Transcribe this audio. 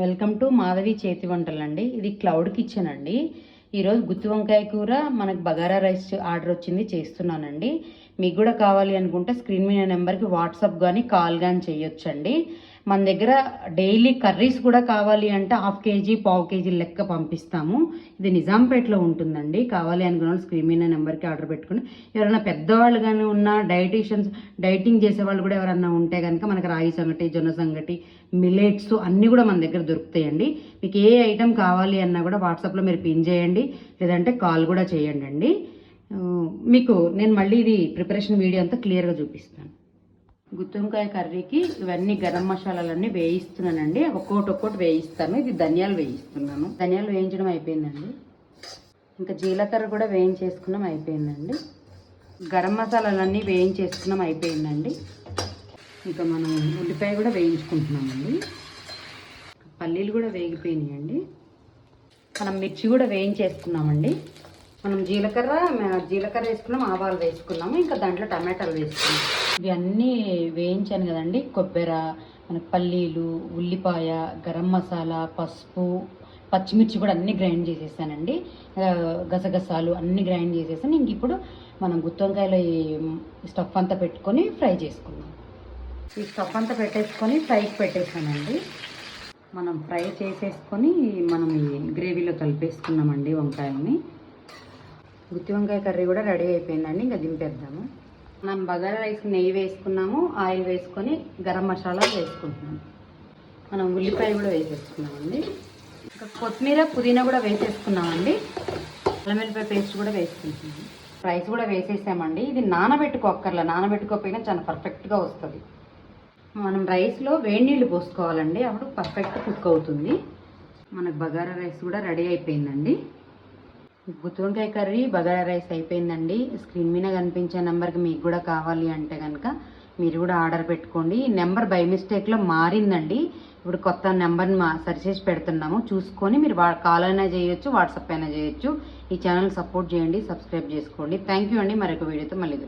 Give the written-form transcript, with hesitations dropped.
Welcome to Madhavi చేతి వంటలండి. ఇది cloud kitchen అండి. ఈరోజు గుత్తి వంకాయ కూర మనకు బగారా రైస్ ఆర్డర్ వచ్చింది, చేస్తున్నానండి. మీకు కూడా కావాలి అనుకుంటే స్క్రీన్ మీద నెంబర్కి వాట్సాప్ కానీ కాల్ కానీ చేయొచ్చండి. మన దగ్గర డైలీ కర్రీస్ కూడా కావాలి అంటే 1/2 kg 1/4 kg లెక్క పంపిస్తాము. ఇది నిజాంపేటలో ఉంటుందండి. కావాలి అనుకున్న వాళ్ళు స్క్రీన్ మీద నెంబర్కి ఆర్డర్ పెట్టుకుని, ఎవరైనా పెద్దవాళ్ళు కానీ ఉన్న డైటింగ్ చేసేవాళ్ళు కూడా ఎవరన్నా ఉంటే కనుక మనకి రాగి సంగటి, జొన్న సంగటి, మిలెట్స్ అన్నీ కూడా మన దగ్గర దొరుకుతాయండి. మీకు ఏ ఐటెం కావాలి అన్నా కూడా వాట్సాప్లో మీరు పిన్ చేయండి, లేదంటే కాల్ కూడా చేయండి అండి. మీకు నేను మళ్ళీ ఇది ప్రిపరేషన్ వీడియో అంతా క్లియర్గా చూపిస్తాను. గుత్తి వంకాయ కర్రీకి ఇవన్నీ గరం మసాలాలన్నీ వేయిస్తున్నానండి. ఒక్కొక్కటి వేయిస్తాను. ఇది ధనియాలు వేయిస్తున్నాను. ధనియాలు వేయించడం అయిపోయిందండి. ఇంకా జీలకర్ర కూడా వేయించేసుకున్నాం, అయిపోయిందండి. గరం మసాలాలన్నీ వేయించేసుకున్నాం, అయిపోయిందండి. ఇంకా మనం ఉల్లిపాయ కూడా వేయించుకుంటున్నామండి. పల్లీలు కూడా వేగిపోయినాయండి. మనం మిర్చి కూడా వేయించేసుకున్నామండి. మనం జీలకర్ర వేసుకున్నాం, ఆవాలు వేసుకున్నాము, ఇంకా దాంట్లో టమాటాలు వేసుకున్నాం. ఇవన్నీ వేయించాను కదండి. కొబ్బరి, మనకు పల్లీలు, ఉల్లిపాయ, గరం మసాలా, పసుపు, పచ్చిమిర్చి కూడా అన్నీ గ్రైండ్ చేసేసానండి. గసగసాలు అన్నీ గ్రైండ్ చేసేసాను. ఇంక ఇప్పుడు మనం గుత్తి వంకాయలో ఈ స్టఫ్ అంతా పెట్టుకొని ఫ్రై చేసుకుందాం. ఈ స్టఫ్ అంతా పెట్టేసుకొని ఫ్రైకి పెట్టేసానండి. మనం ఫ్రై చేసేసుకొని మనం ఈ గ్రేవీలో కలిపేసుకున్నామండి వంకాయలని. గుత్తి వంకాయ కర్రీ కూడా రెడీ అయిపోయిందండి. ఇంకా దింపేద్దాము. మనం బగారా రైస్ నెయ్యి వేసుకున్నాము, ఆయిల్ వేసుకొని గరం మసాలా వేసుకుంటున్నాము. మనం ఉల్లిపాయ కూడా వేసేసుకున్నామండి. ఇంకా కొత్తిమీర, పుదీనా కూడా వేసేసుకున్నామండి. అల్లం వెల్లిపాయ పేస్ట్ కూడా వేసుకుంటున్నాము. రైస్ కూడా వేసేసామండి. ఇది నానబెట్టుకోకపోయినా చాలా పర్ఫెక్ట్గా వస్తుంది. మనం రైస్లో వేడి నీళ్ళు పోసుకోవాలండి, అప్పుడు పర్ఫెక్ట్ కుక్ అవుతుంది. మనకు బగారా రైస్ కూడా రెడీ అయిపోయిందండి. గుత్తి వంకాయ కర్రీ బగారా రైస్ అయిపోయిందండి. స్క్రీన్ మీద కనిపించే నెంబర్కి మీకు కూడా కావాలి అంటే కనుక మీరు కూడా ఆర్డర్ పెట్టుకోండి. ఈ నెంబర్ బై మిస్టేక్లో మారిందండి. ఇప్పుడు కొత్త నెంబర్ని సరి చేసి పెడుతున్నాము. చూసుకొని మీరు కాల్ అయినా చేయొచ్చు, వాట్సాప్ అయినా చేయొచ్చు. ఈ ఛానల్ సపోర్ట్ చేయండి, సబ్స్క్రైబ్ చేసుకోండి. థ్యాంక్ యూ అండి. మరొక వీడియోతో మళ్ళీ